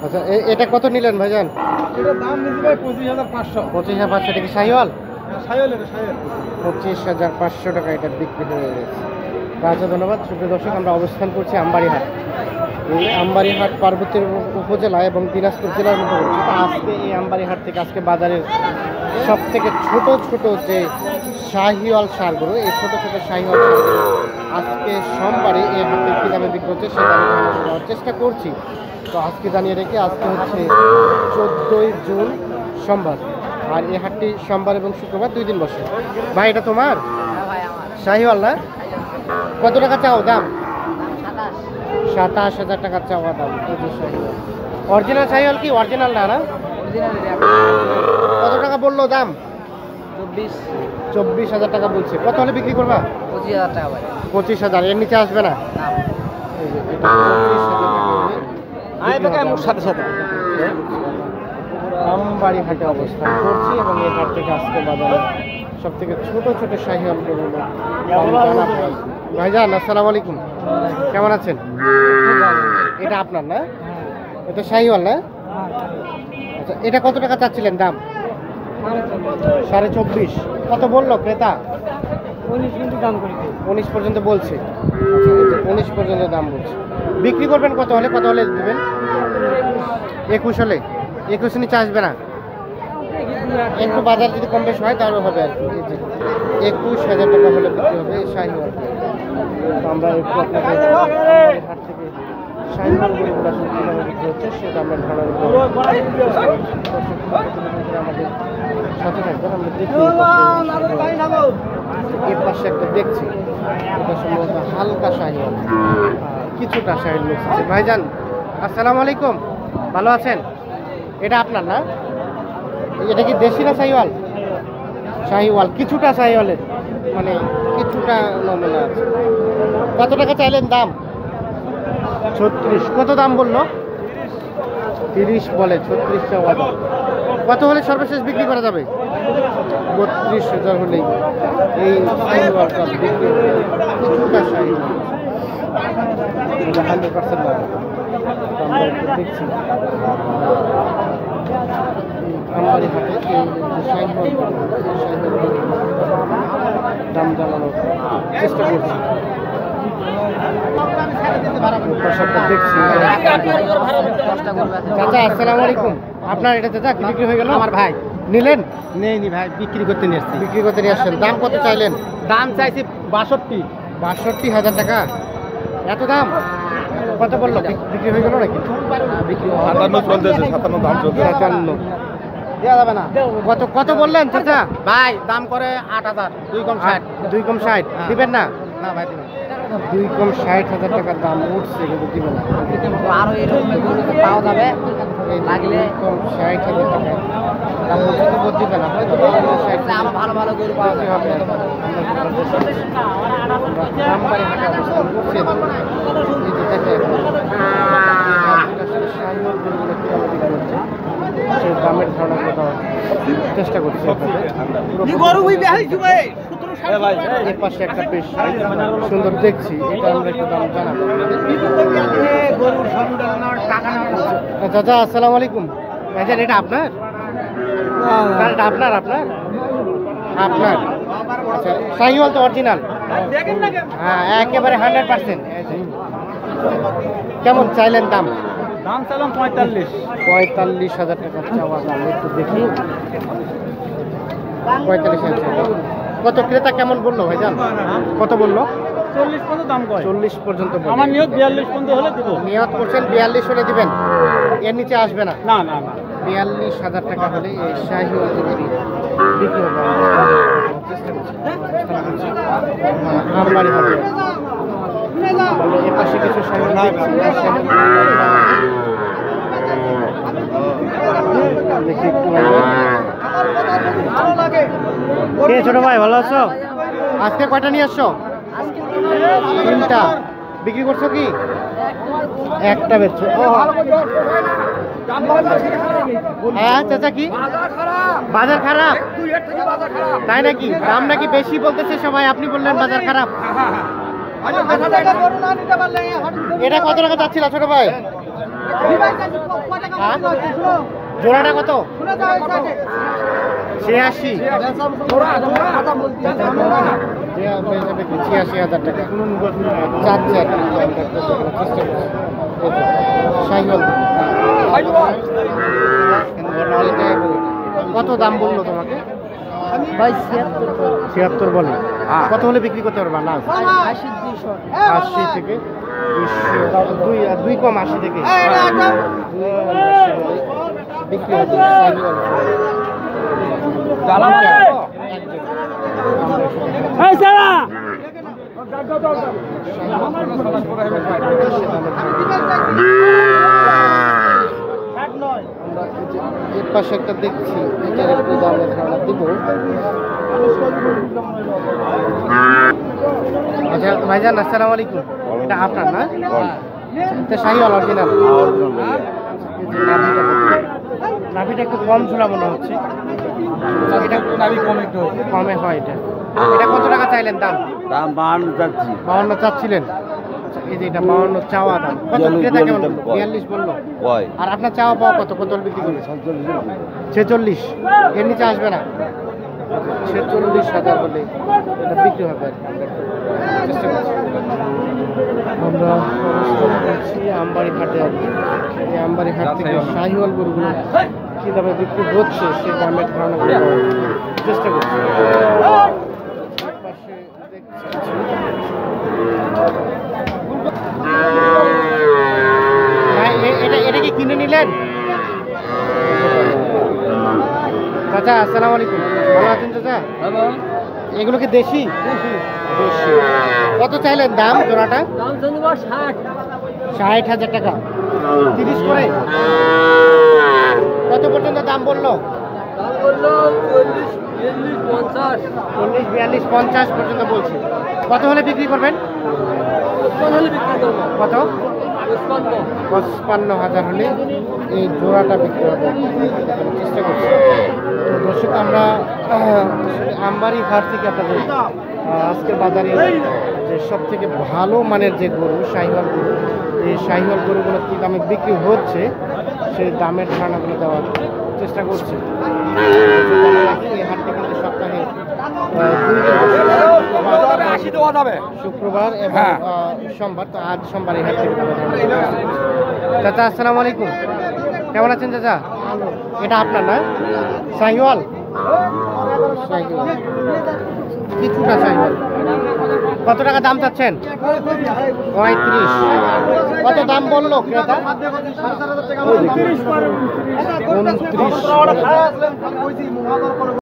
আচ্ছা এটা কত নিলেন ভাইজান? এটার দাম নিয়েছি ভাই 25,500। 25,500 টাকা শাহিওয়াল? শাহিওয়াল এটা শাহিওয়াল। 25,500 টাকা এটা বিক্রি হয়ে গেছে। আচ্ছা ধন্যবাদ। সুপ্রিয় দর্শক, আমরা অবস্থান করছি আমবাড়িহাট। এই আমবাড়িহাট পার্বত্য উপজেলা এবং দিনাজপুর জেলার মধ্যে রয়েছে। তো আজকে এই আমবাড়িহাট থেকে আজকে বাজারের সব থেকে ছোট ছোট যে শাহিওয়াল ষাঁড়গুলো, এই ছোট ছোট শাহিওয়াল ষাঁড়গুলো আজকে সোমবারে এই হাটে কী দামে বিক্রি হচ্ছে সে দামে ধারণা দেওয়ার চেষ্টা করছি। তো আজকে জানিয়ে রেখে আজকে হচ্ছে 14ই জুন সোমবার, আর এই হাটটি সোমবার এবং শুক্রবার 2 দিন বসে। ভাই এটা তোমার শাহিওয়াল না? কত টাকা চাও দাম? 27,000 টাকা চাওয়া দাম। অরিজিনাল শাহিওয়াল কি? অরিজিনাল না? না কত টাকা বললো দাম? 24,000 টাকা বলছে। কত হলে বিক্রি করবা? 25,000 টাকা ভাই। 25,000 এর নিচে আসবে না? সাথে সাথে আমবাড়ি হাটে অবস্থান করছি এবং এই হাট থেকে আজকে বাজারে সব থেকে ছোট ছোট শাহিওয়াল গরু ভাইজান আসসালামু আলাইকুম, কেমন আছেন? এটা আপনার না? এটা শাহিওয়াল না? আচ্ছা এটা কত টাকা চাচ্ছিলেন দাম? 24.5। কত বললো ক্রেতা? 19 পর্যন্ত বলছে। আচ্ছা 19 পর্যন্ত দাম বলছে। বিক্রি করবেন কত হলে? কত হলে দেবেন? 21 হলে? 21 নিচে আসবে না? একটু বাজার যদি কম বেশ হয় তাহলে হবে আর কি। 21,000 টাকা হলে বিক্রি হবে শাহিওয়াল। তো আমরা একটু আপনাদের হাট থেকে শাহিওয়াল গরুগুলো আসলে কীভাবে বিক্রি হচ্ছে সেটা আমরা ধারণা আমাদের সাথে থাকবেন। আমরা দেখি এর পাশে একটা দেখছি, এটা সম্ভবত হালকা শাহিওয়াল, কিছুটা শাহিওয়াল মিক্স আছে। ভাইজান আসসালামু আলাইকুম, ভালো আছেন? এটা আপনার না? এটা কি দেশি না শাহিওয়াল? শাহিওয়াল, কিছুটা শাহিওয়ালের মানে কিছুটা নমুনা আছে। কত টাকা চাইলেন দাম? 36। কত দাম বললো? 30 বলে, 36 চাওয়া দাম। কত হলে সর্বশেষ বিক্রি করা যাবে? 32,000 হলেই এই শাহিওয়ালটা বিক্রি হবে। কিছুটা শাহিওয়াল 100% না, আমরা একটু দেখছি আমবাড়ি হাটে এই যে শাহিওয়াল দাম জানানোর চেষ্টা করছি। দেখছি চাচা আসসালামু আলাইকুম, আপনার এটা চাচা বিক্রি হয়ে গেল? আমার ভাই নিলেন? নেইনি ভাই, বিক্রি করতে নিয়ে এসছি। বিক্রি করতে নিয়ে আসছেন। দাম কত চাইলেন? দাম চাইছি 62। 62,000 টাকা? এত দাম? কত বললো? বিক্রি হয়ে গেল নাকি? বিক্রি 57 চলতেছে, 57 দাম চলছে। 57 দেওয়া যাবে না। কত বললেন চাচা? ভাই দাম করে 8,000, 2 কম 60। 2 কম 60 দিবেন না? না ভাই দিবেন। 2 কম 60,000 টাকার দাম উঠছে কিন্তু দিবেন না। আরো এরকম গরু পাওয়া যাবে লাগলে 2 কম 60,000 টাকা দাম উঠছে তো দিবে না, হয়তো 2 কম 60 আরো ভালো ভালো গরু পাওয়া যাবে। হবে। আমবাড়ি হাটে অবস্থান করছি। এই যে দেখেন শাহিওয়াল গরুগুলো কীভাবে বিক্রি হচ্ছে সেই দামের ধারণা দেওয়ার চেষ্টা করছি আপনাদের। এর পাশে একটা বেশ সুন্দর দেখছি, এটা আমরা একটু দাম জানাবো। চাচা আসসালামু আলাইকুম, ভাইজান এটা আপনার? এটা আপনার? আপনার আচ্ছা শাহিওয়াল তো অরিজিনাল? হ্যাঁ একেবারে 100%। কেমন চাইলেন দাম? দাম চাইলাম 45। 45,000 টাকা চাওয়া দাম। একটু দেখি 45,000। কত ক্রেতা কেমন বললো ভাইজান? কত বললো? 40 পর্যন্ত দাম কয়। 40 পর্যন্ত বললো। আমার নিয়ত 42 পর্যন্ত হলে দিব। নিয়ত করছেন 42 হলে দিবেন, এর নিচে আসবে না? না না না। 42,000 টাকা হলে এই শাহিওয়াল গরুটি বিক্রি হবে। চেষ্টা করছি আমবাড়ি হবে। এর পাশে কিছু শাহিওয়াল দেখছি, দেখি একটু। কে ছোট ভাই ভালো আছো? আজকে কয়টা নিয়ে আসছো? 3টা। বিক্রি করছো কি? একটা বেচছো? হ্যাঁ চাচা কি বাজার খারাপ? তাই নাকি? দাম নাকি বেশি বলতেছে সবাই, আপনি বললেন বাজার খারাপ। এটা কত টাকা চাচ্ছিল ছোট ভাই? হ্যাঁ? জোড়াটা কত? 86 86,000 টাকা চাচ্ছে আর কি। চেষ্টা করছি। সাইকেল কত দাম বললো তোমাকে? 76 বলে। কত হলে বিক্রি করতে পারবা? না 80 থেকে 2 কম 80 থেকে বিক্রি হবে। এর পাশে একটা দেখছি, এটার একটু দামের ধারণা দিব। আচ্ছা ভাইজান, আসসালামু আলাইকুম। এটা আপনার না? এটা শাহিওয়াল অরিজিনাল। নাভিটা একটু কম ঝোলা মনে হচ্ছে। এটা কমে হয়। এটা কত টাকা চাইলেন দাম? 52 চাচ্ছিলেন। আচ্ছা, এই যে এটা 52 চাওয়া দাম। কত ক্রেতা কেমন বললো? 42 বললো। আর আপনার চাওয়া পাওয়া কত? কত বিক্রি করবে? 46। এর নিচে আসবে না? 46,000 বলে এটা বিক্রি হবে আর কি। চেষ্টা করছি। আমরা অবস্থান করছি আমবাড়ি হাটে আর কি। এই আমবাড়ি হাট থেকে শাহিওয়াল গরুগুলো কী দামে বিক্রি হচ্ছে সেই দামের ধারণা করে দেওয়ার চেষ্টা করছি। পাশে দেখছি এটা কি কিনে নিলেন? চাচা আসসালামু আলাইকুম, ভালো আছেন চাচা? এগুলো কি দেশি? দেশি। কত চাইলেন দাম জোড়াটা? 60,000 টাকা। 30 করে? কত পর্যন্ত দাম বললো? 40, 42, 50 পর্যন্ত বলছি। কত হলে বিক্রি করবেন? কত? 55,000 হলে এই জোড়াটা বিক্রি হবে। চেষ্টা করছি। তো দর্শক, আমরা আমবাড়ি হাট থেকে আপনাদের আজকের বাজারে যে সব থেকে ভালো মানের যে গরু শাহিওয়াল গরু, এই শাহিওয়াল গরুগুলো কী দামে বিক্রি হচ্ছে সেই দামের ধারণাগুলো দেওয়ার চেষ্টা করছি। এই হাটটি কিন্তু সপ্তাহে 2 দিন শুক্রবার এবং সোমবার। তো আজ সোমবার এই হাট থেকে চাচা আসসালামু আলাইকুম, কেমন আছেন চাচা? এটা আপনার না? শাহিওয়াল? শাহিওয়াল কিছুটা শাহিওয়াল। কত টাকা দাম চাচ্ছেন? 35। কত দাম বললো ক্রেতা? 29।